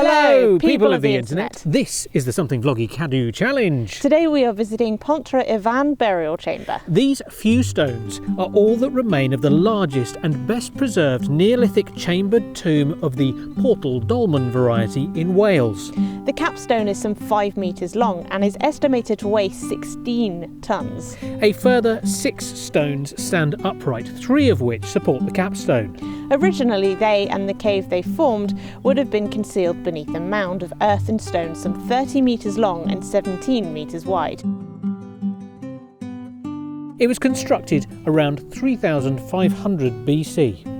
Hello, people of the internet. This is the Something Vloggy CADW challenge. Today we are visiting Pentre Ifan burial chamber. These few stones are all that remain of the largest and best preserved Neolithic chambered tomb of the portal Dolmen variety in Wales. The capstone is some 5 metres long and is estimated to weigh 16 tonnes. A further 6 stones stand upright, 3 of which support the capstone. Originally they and the cave they formed would have been concealed beneath a mound of earth and stone some 30 metres long and 17 metres wide. It was constructed around 3500 BC.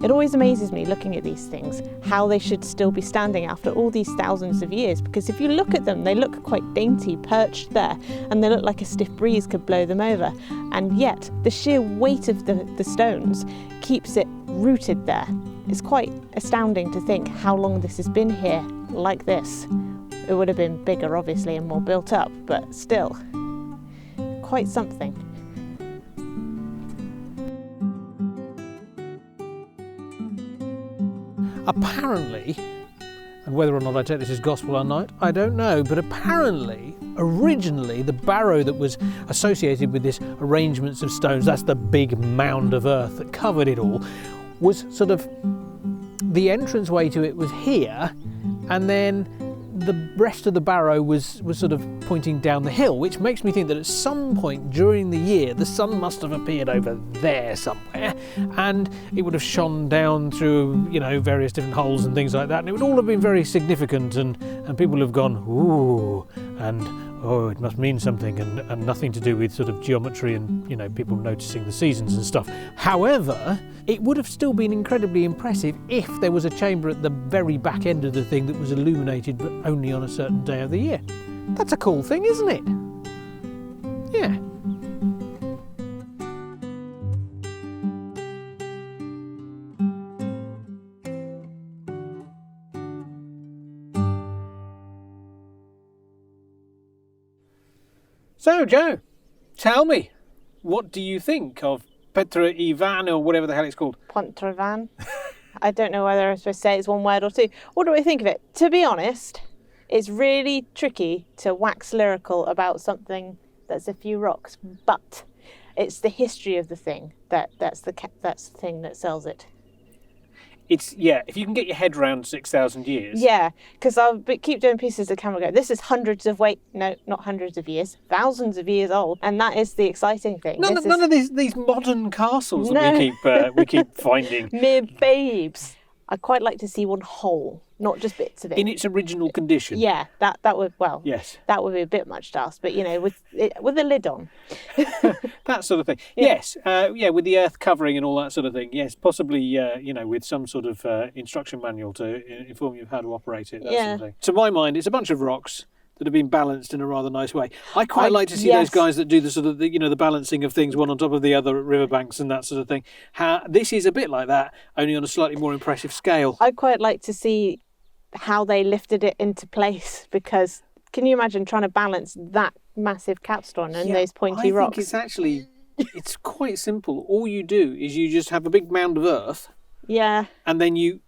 It always amazes me looking at these things, how they should still be standing after all these thousands of years, because if you look at them, they look quite dainty, perched there, and they look like a stiff breeze could blow them over. And yet, the sheer weight of the stones keeps it rooted there. It's quite astounding to think how long this has been here like this. It would have been bigger, obviously, and more built up, but still, quite something. Apparently, and whether or not I take this as gospel or not, I don't know, but apparently, originally, the barrow that was associated with this arrangements of stones, that's the big mound of earth that covered it all, was sort of, the entranceway to it was here, and then the rest of the barrow was sort of pointing down the hill, which makes me think that at some point during the year the sun must have appeared over there somewhere, and it would have shone down through, you know, various different holes and things like that, and it would all have been very significant, and people have gone, ooh, and oh, it must mean something, and nothing to do with sort of geometry and, you know, people noticing the seasons and stuff. However, it would have still been incredibly impressive if there was a chamber at the very back end of the thing that was illuminated but only on a certain day of the year. That's a cool thing, isn't it? Yeah. So, Joe, tell me, what do you think of Pentre Ifan, or whatever the hell it's called? Pentre Ifan. I don't know whether I'm supposed to say it's one word or two. What do I think of it? To be honest, it's really tricky to wax lyrical about something that's a few rocks, but it's the history of the thing that's the thing that sells it. It's, yeah, if you can get your head around 6,000 years. Yeah, because I'll keep doing pieces of camera go, this is hundreds of not hundreds of years, thousands of years old, and that is the exciting thing. None of these modern castles that we keep finding. Mere babes. I'd quite like to see one whole, not just bits of it. In its original condition. Yeah, that would, well, yes, that would be a bit much to ask, but, you know, with the lid on. That sort of thing. Yeah. Yes, with the earth covering and all that sort of thing. Yes, possibly, you know, with some sort of instruction manual to inform you of how to operate it, that sort of thing. To my mind, it's a bunch of rocks that have been balanced in a rather nice way. I quite like to see those guys that do the sort of, the balancing of things one on top of the other at riverbanks and that sort of thing. This is a bit like that, only on a slightly more impressive scale. I'd quite like to see how they lifted it into place, because can you imagine trying to balance that massive capstone and those pointy rocks? I think it's quite simple. All you do is you just have a big mound of earth. Yeah. And then you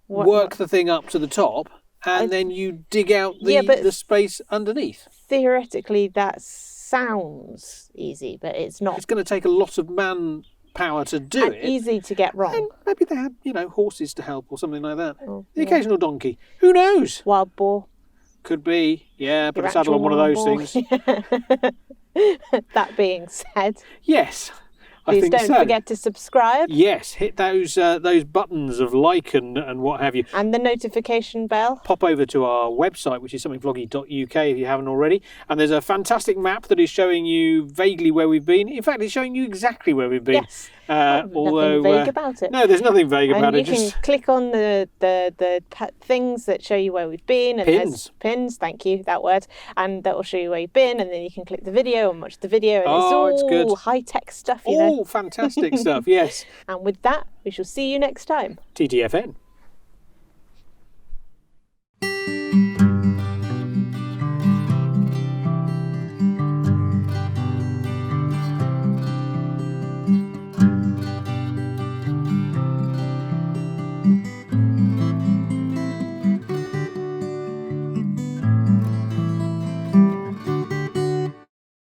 work the thing up to the top, and then you dig out the space underneath. Theoretically, that sounds easy, but it's not. It's going to take a lot of manpower to do it. Easy to get wrong. And maybe they had, horses to help or something like that. The occasional donkey. Who knows? Wild boar. Could be. Yeah, put a saddle on one of those things. That being said. Yes. Please don't forget to subscribe. Yes, hit those buttons of like and what have you. And the notification bell. Pop over to our website, which is somethingvloggy.uk if you haven't already. And there's a fantastic map that is showing you vaguely where we've been. In fact, it's showing you exactly where we've been. Yes. Although, nothing vague about it. No, there's nothing vague about it. And you can click on the things that show you where we've been. And pins, thank you, that word. And that will show you where you've been. And then you can click the video and watch the video. And it's good. High-tech stuff, you know. Fantastic stuff, yes. And with that, we shall see you next time. TTFN.